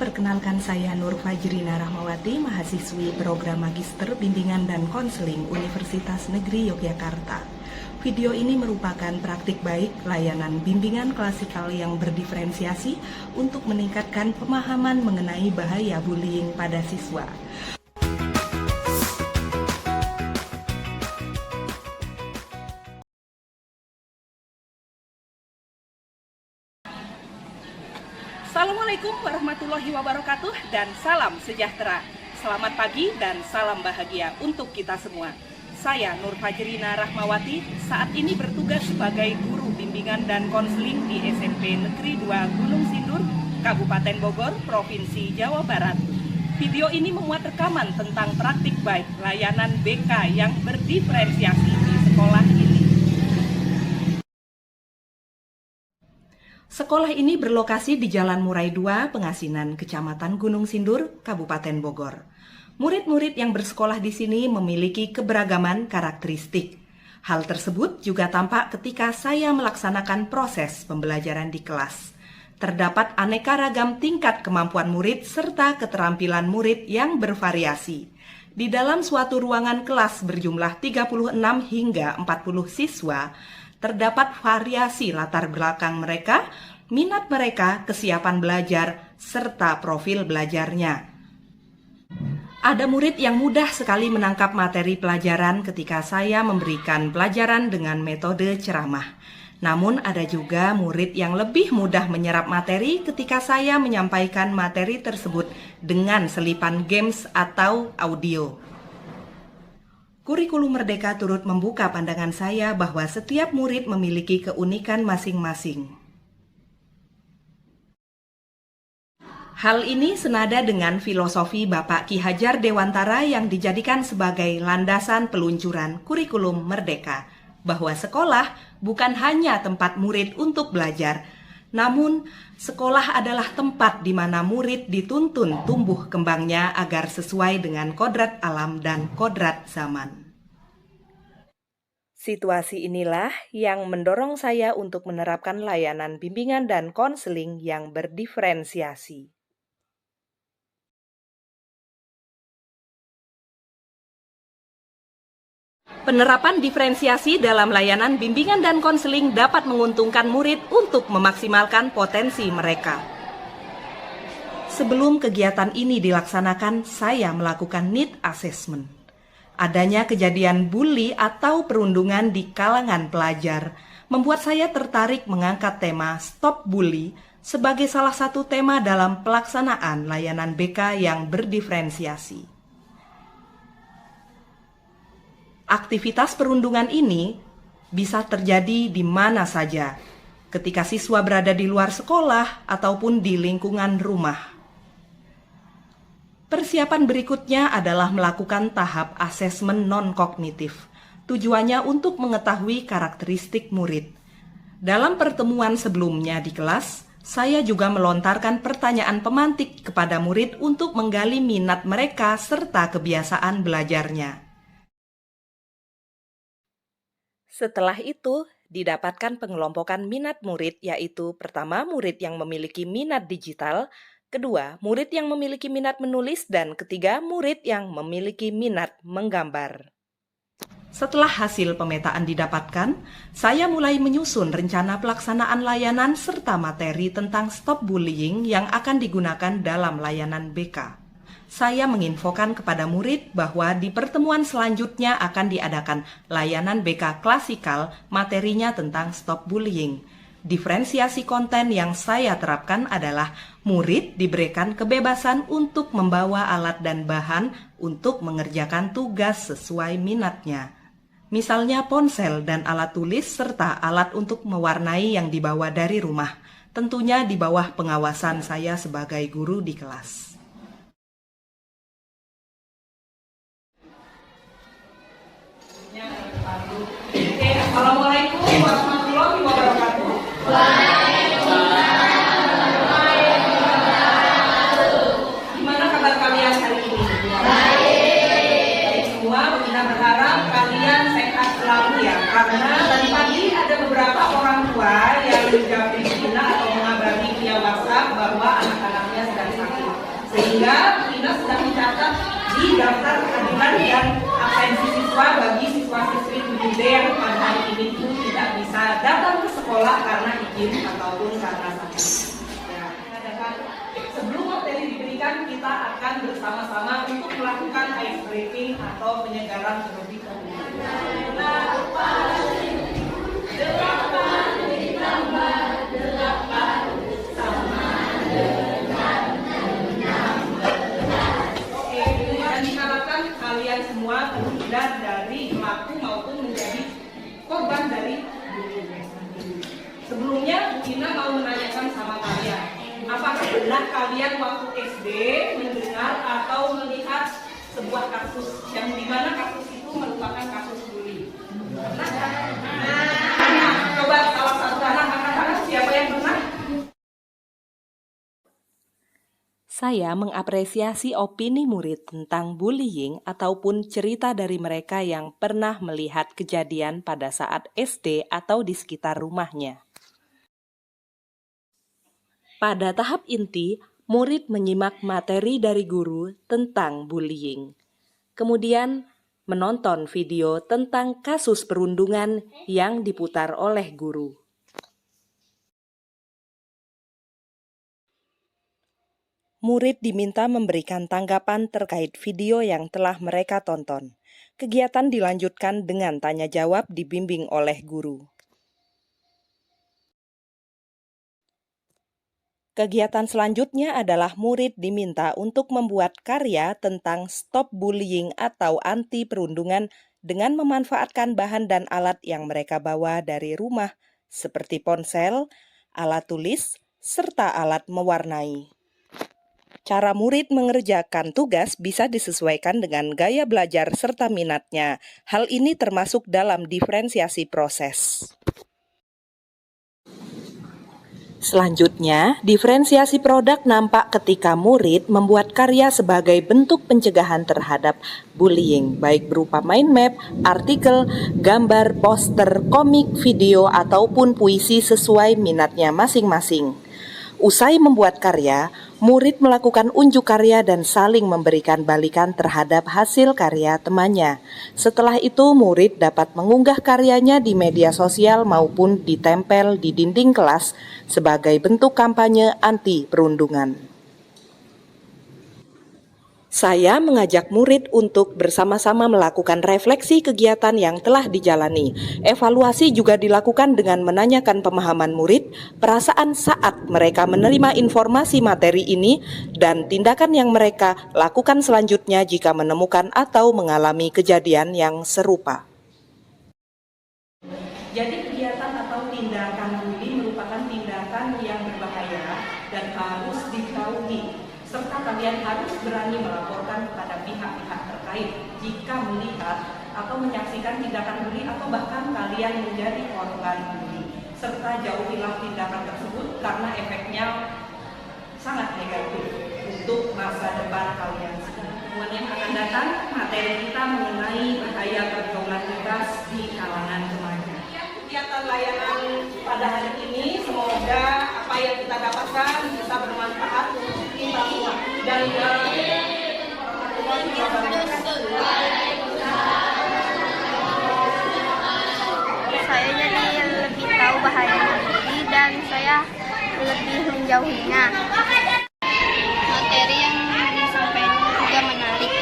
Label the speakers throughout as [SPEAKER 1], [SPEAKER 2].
[SPEAKER 1] perkenalkan saya Nur Fajrina Rahmawati, mahasiswi program Magister Bimbingan dan Konseling Universitas Negeri Yogyakarta. Video ini merupakan praktik baik layanan bimbingan klasikal yang berdiferensiasi untuk meningkatkan pemahaman mengenai bahaya bullying pada siswa. Assalamualaikum warahmatullahi wabarakatuh dan salam sejahtera. Selamat pagi dan salam bahagia untuk kita semua. Saya Nur Fajrina Rahmawati, saat ini bertugas sebagai guru bimbingan dan konseling di SMP Negeri 2 Gunung Sindur, Kabupaten Bogor, Provinsi Jawa Barat. Video ini memuat rekaman tentang praktik baik layanan BK yang berdiferensiasi di sekolah ini. Sekolah ini berlokasi di Jalan Murai 2, Pengasinan, Kecamatan Gunung Sindur, Kabupaten Bogor. Murid-murid yang bersekolah di sini memiliki keberagaman karakteristik. Hal tersebut juga tampak ketika saya melaksanakan proses pembelajaran di kelas. Terdapat aneka ragam tingkat kemampuan murid serta keterampilan murid yang bervariasi. Di dalam suatu ruangan kelas berjumlah 36 hingga 40 siswa, terdapat variasi latar belakang mereka, minat mereka, kesiapan belajar, serta profil belajarnya. Ada murid yang mudah sekali menangkap materi pelajaran ketika saya memberikan pelajaran dengan metode ceramah. Namun ada juga murid yang lebih mudah menyerap materi ketika saya menyampaikan materi tersebut dengan selipan games atau audio. Kurikulum Merdeka turut membuka pandangan saya bahwa setiap murid memiliki keunikan masing-masing. Hal ini senada dengan filosofi Bapak Ki Hajar Dewantara yang dijadikan sebagai landasan peluncuran kurikulum Merdeka, bahwa sekolah bukan hanya tempat murid untuk belajar, namun sekolah adalah tempat di mana murid dituntun tumbuh kembangnya agar sesuai dengan kodrat alam dan kodrat zaman. Situasi inilah yang mendorong saya untuk menerapkan layanan bimbingan dan konseling yang berdiferensiasi. Penerapan diferensiasi dalam layanan bimbingan dan konseling dapat menguntungkan murid untuk memaksimalkan potensi mereka. Sebelum kegiatan ini dilaksanakan, saya melakukan need assessment. Adanya kejadian bully atau perundungan di kalangan pelajar membuat saya tertarik mengangkat tema Stop Bully sebagai salah satu tema dalam pelaksanaan layanan BK yang berdiferensiasi. Aktivitas perundungan ini bisa terjadi di mana saja, ketika siswa berada di luar sekolah ataupun di lingkungan rumah. Persiapan berikutnya adalah melakukan tahap asesmen non-kognitif. Tujuannya untuk mengetahui karakteristik murid. Dalam pertemuan sebelumnya di kelas, saya juga melontarkan pertanyaan pemantik kepada murid untuk menggali minat mereka serta kebiasaan belajarnya. Setelah itu, didapatkan pengelompokan minat murid, yaitu pertama, murid yang memiliki minat digital, kedua, murid yang memiliki minat menulis, dan ketiga, murid yang memiliki minat menggambar. Setelah hasil pemetaan didapatkan, saya mulai menyusun rencana pelaksanaan layanan serta materi tentang stop bullying yang akan digunakan dalam layanan BK. Saya menginfokan kepada murid bahwa di pertemuan selanjutnya akan diadakan layanan BK klasikal, materinya tentang stop bullying. Diferensiasi konten yang saya terapkan adalah murid diberikan kebebasan untuk membawa alat dan bahan untuk mengerjakan tugas sesuai minatnya. Misalnya ponsel dan alat tulis serta alat untuk mewarnai yang dibawa dari rumah, tentunya di bawah pengawasan saya sebagai guru di kelas. Assalamualaikum warahmatullahi wabarakatuh. Gimana kabar kalian hari ini? Baik semua, Bunda berharap kalian sehat selalu ya. Karena tadi pagi ada beberapa orang tua yang menjawab email atau mengabari via WhatsApp bahwa anak-anaknya sedang sakit. sehingga Ina sudah mencatat di daftar kehadiran dan absensi siswa bagi siswa-siswi 7D yang pada hari ini itu tidak bisa datang ke sekolah karena izin ataupun karena sakit. Sebelum materi diberikan, kita akan bersama-sama untuk melakukan ice breaking atau penyegaran terlebih dahulu. 8 ditambah 8 sama dengan 16. Oke, dengan diharapkan kalian semua terhindar dari pelaku maupun menjadi korban dari bullying. Sebelumnya, Ina mau menanyakan sama kalian, apakah benar kalian waktu SD mendengar atau melihat sebuah kasus yang dimana kasus itu merupakan kasus bullying? Pernah kan? Nah, coba salah satu anak angkat tangan, siapa yang pernah?
[SPEAKER 2] Saya mengapresiasi opini murid tentang bullying ataupun cerita dari mereka yang pernah melihat kejadian pada saat SD atau di sekitar rumahnya. Pada tahap inti, murid menyimak materi dari guru tentang bullying. Kemudian, menonton video tentang kasus perundungan yang diputar oleh guru. Murid diminta memberikan tanggapan terkait video yang telah mereka tonton. Kegiatan dilanjutkan dengan tanya jawab dibimbing oleh guru. Kegiatan selanjutnya adalah murid diminta untuk membuat karya tentang stop bullying atau anti perundungan dengan memanfaatkan bahan dan alat yang mereka bawa dari rumah, seperti ponsel, alat tulis, serta alat mewarnai. Cara murid mengerjakan tugas bisa disesuaikan dengan gaya belajar serta minatnya. Hal ini termasuk dalam diferensiasi proses. Selanjutnya, diferensiasi produk nampak ketika murid membuat karya sebagai bentuk pencegahan terhadap bullying, baik berupa mind map, artikel, gambar, poster, komik, video, ataupun puisi sesuai minatnya masing-masing. Usai membuat karya, murid melakukan unjuk karya dan saling memberikan balikan terhadap hasil karya temannya. Setelah itu, murid dapat mengunggah karyanya di media sosial maupun ditempel di dinding kelas sebagai bentuk kampanye anti perundungan. Saya mengajak murid untuk bersama-sama melakukan refleksi kegiatan yang telah dijalani. Evaluasi juga dilakukan dengan menanyakan pemahaman murid, perasaan saat mereka menerima informasi materi ini, dan tindakan yang mereka lakukan selanjutnya jika menemukan atau mengalami kejadian yang serupa.
[SPEAKER 1] Jadi kegiatan atau tindakan bully merupakan tindakan yang berbahaya dan harus dijauhi. Serta kalian harus berani melaporkan kepada pihak-pihak terkait jika melihat atau menyaksikan tindakan bully atau bahkan kalian menjadi korban bully. Serta jauhilah tindakan tersebut karena efeknya sangat negatif untuk masa depan kalian. Pertemuan yang akan datang, materi kita mengenai bahaya pergaulan bebas di kalangan remaja. Kegiatan layanan pada hari ini, semoga apa yang kita dapatkan bisa bermanfaat untuk kita semua. Dan
[SPEAKER 3] saya jadi lebih tahu bahayanya bully dan saya lebih menjauhinya. Materi yang disampaikan juga menarik.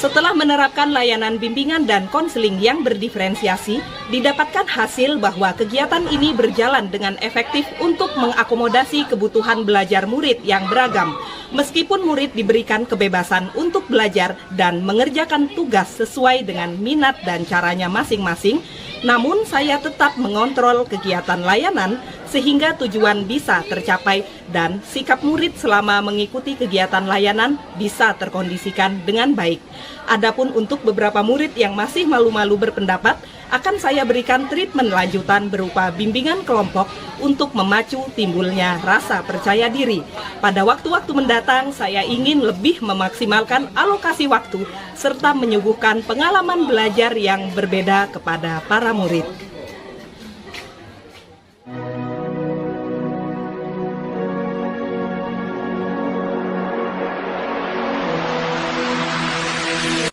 [SPEAKER 2] Setelah menerapkan layanan bimbingan dan konseling yang berdiferensiasi, didapatkan hasil bahwa kegiatan ini berjalan dengan efektif untuk mengakomodasi kebutuhan belajar murid yang beragam. Meskipun murid diberikan kebebasan untuk belajar dan mengerjakan tugas sesuai dengan minat dan caranya masing-masing, namun saya tetap mengontrol kegiatan layanan sehingga tujuan bisa tercapai dan sikap murid selama mengikuti kegiatan layanan bisa terkondisikan dengan baik. Adapun untuk beberapa murid yang masih malu-malu berpendapat, akan saya berikan treatment lanjutan berupa bimbingan kelompok untuk memacu timbulnya rasa percaya diri. Pada waktu-waktu mendatang, saya ingin lebih memaksimalkan alokasi waktu serta menyuguhkan pengalaman belajar yang berbeda kepada para murid.